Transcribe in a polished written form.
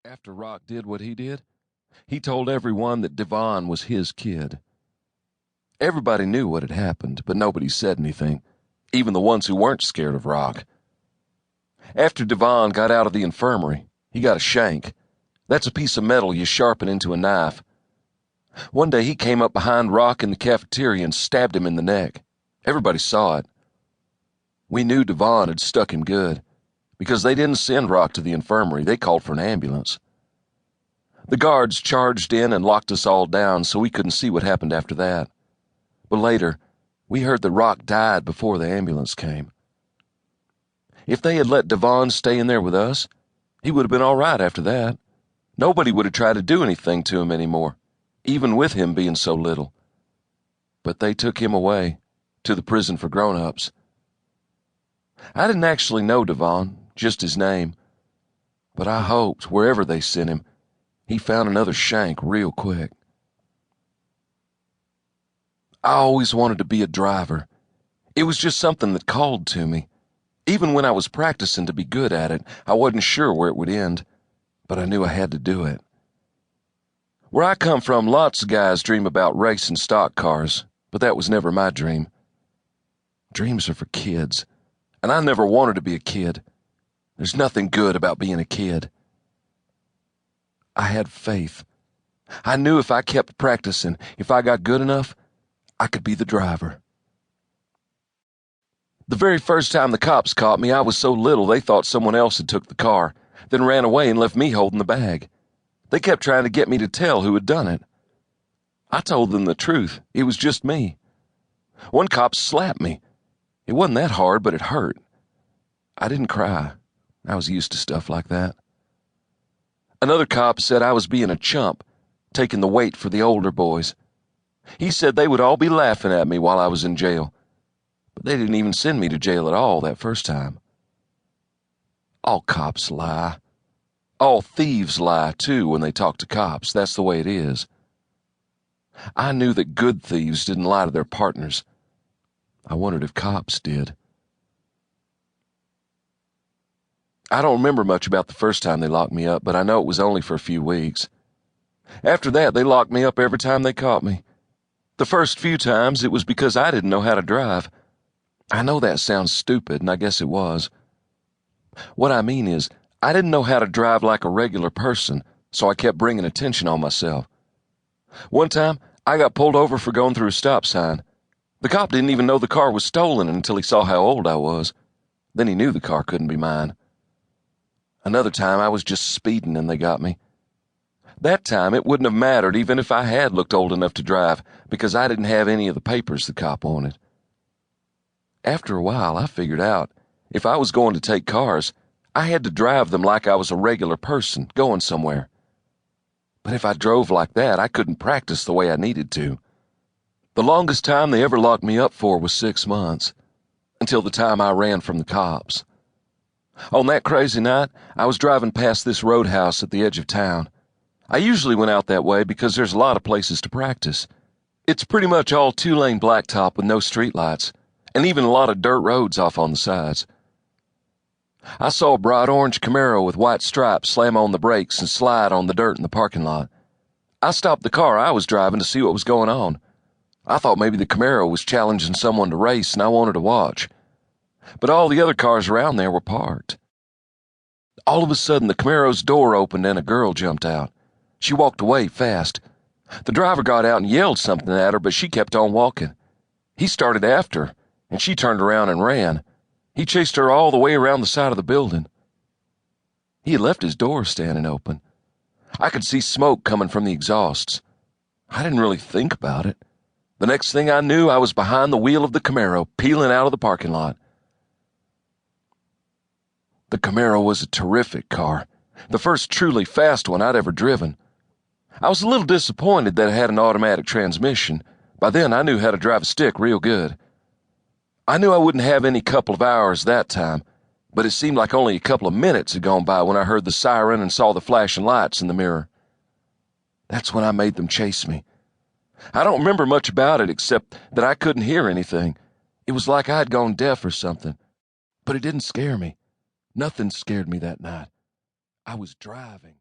After Rock did what he did, he told everyone that Devon was his kid. Everybody knew what had happened, but nobody said anything, even the ones who weren't scared of Rock. After Devon got out of the infirmary, he got a shank. That's a piece of metal you sharpen into a knife. One day he came up behind Rock in the cafeteria and stabbed him in the neck. Everybody saw it. We knew Devon had stuck him good, because they didn't send Rock to the infirmary. They called for an ambulance. The guards charged in and locked us all down so we couldn't see what happened after that. But later, we heard that Rock died before the ambulance came. If they had let Devon stay in there with us, he would have been all right after that. Nobody would have tried to do anything to him anymore, even with him being so little. But they took him away to the prison for grown-ups. I didn't actually know Devon, just his name, but I hoped wherever they sent him, he found another shank real quick. I always wanted to be a driver. It was just something that called to me. Even when I was practicing to be good at it, I wasn't sure where it would end, but I knew I had to do it. Where I come from, lots of guys dream about racing stock cars, but that was never my dream. Dreams are for kids, and I never wanted to be a kid. There's nothing good about being a kid. I had faith. I knew if I kept practicing, if I got good enough, I could be the driver. The very first time the cops caught me, I was so little they thought someone else had took the car, then ran away and left me holding the bag. They kept trying to get me to tell who had done it. I told them the truth. It was just me. One cop slapped me. It wasn't that hard, but it hurt. I didn't cry. I was used to stuff like that. Another cop said I was being a chump, taking the weight for the older boys. He said they would all be laughing at me while I was in jail, but they didn't even send me to jail at all that first time. All cops lie. All thieves lie, too, when they talk to cops. That's the way it is. I knew that good thieves didn't lie to their partners. I wondered if cops did. I don't remember much about the first time they locked me up, but I know it was only for a few weeks. After that, they locked me up every time they caught me. The first few times, it was because I didn't know how to drive. I know that sounds stupid, and I guess it was. What I mean is, I didn't know how to drive like a regular person, so I kept bringing attention on myself. One time, I got pulled over for going through a stop sign. The cop didn't even know the car was stolen until he saw how old I was. Then he knew the car couldn't be mine. Another time, I was just speeding and they got me. That time, it wouldn't have mattered even if I had looked old enough to drive, because I didn't have any of the papers the cop wanted. After a while, I figured out, if I was going to take cars, I had to drive them like I was a regular person, going somewhere. But if I drove like that, I couldn't practice the way I needed to. The longest time they ever locked me up for was 6 months, until the time I ran from the cops. On that crazy night, I was driving past this roadhouse at the edge of town. I usually went out that way because there's a lot of places to practice. It's pretty much all 2-lane blacktop with no streetlights, and even a lot of dirt roads off on the sides. I saw a bright orange Camaro with white stripes slam on the brakes and slide on the dirt in the parking lot. I stopped the car I was driving to see what was going on. I thought maybe the Camaro was challenging someone to race and I wanted to watch. But all the other cars around there were parked. All of a sudden, the Camaro's door opened and a girl jumped out. She walked away fast. The driver got out and yelled something at her, but she kept on walking. He started after her, and she turned around and ran. He chased her all the way around the side of the building. He had left his door standing open. I could see smoke coming from the exhausts. I didn't really think about it. The next thing I knew, I was behind the wheel of the Camaro, peeling out of the parking lot. The Camaro was a terrific car, the first truly fast one I'd ever driven. I was a little disappointed that it had an automatic transmission. By then, I knew how to drive a stick real good. I knew I wouldn't have any couple of hours that time, but it seemed like only a couple of minutes had gone by when I heard the siren and saw the flashing lights in the mirror. That's when I made them chase me. I don't remember much about it except that I couldn't hear anything. It was like I had gone deaf or something. But it didn't scare me. Nothing scared me that night. I was driving.